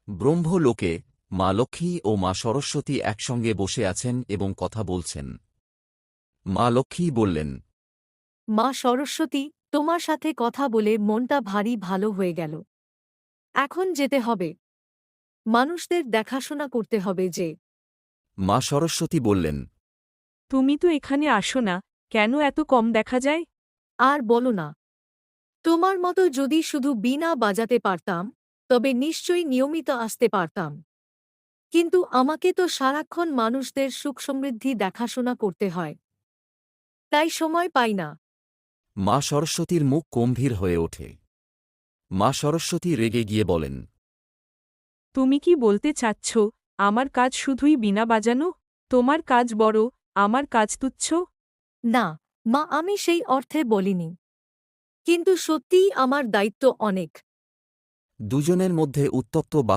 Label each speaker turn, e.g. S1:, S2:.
S1: ব্রহ্মলোকে মা লক্ষ্মী ও মা সরস্বতী একসঙ্গে বসে আছেন এবং কথা বলছেন। মা লক্ষ্মী বললেন,
S2: মা সরস্বতী, তোমার সাথে কথা বলে মনটা ভারী ভালো হয়ে গেল। এখন যেতে হবে। মানুষদের দেখাশোনা করতে হবে যে।
S1: মা সরস্বতী বললেন,
S3: তুমি তো এখানে আসো না, কেন এত কম দেখা যায়?
S2: আর বলো না। তোমার মতো যদি শুধু বীণা বাজাতে পারতাম, তবে নিশ্চয়ই নিয়মিত আসতে পারতাম। কিন্তু আমাকে তো সারাক্ষণ মানুষদের সুখ সমৃদ্ধি দেখাশোনা করতে হয়। তাই সময় পাই না।
S1: মা সরস্বতীর মুখ গম্ভীর হয়ে ওঠে। মা সরস্বতী রেগে গিয়ে বলেন,
S3: তুমি কি বলতে চাচ্ছ, আমার কাজ শুধুই বীণা বাজানো? তোমার কাজ বড়, আমার কাজ তুচ্ছ?
S2: না, মা, আমি সেই অর্থে বলিনি। কিন্তু সত্যিই আমার দায়িত্ব অনেক।
S1: দুজনের মধ্যে উত্তপ্ত বাক্য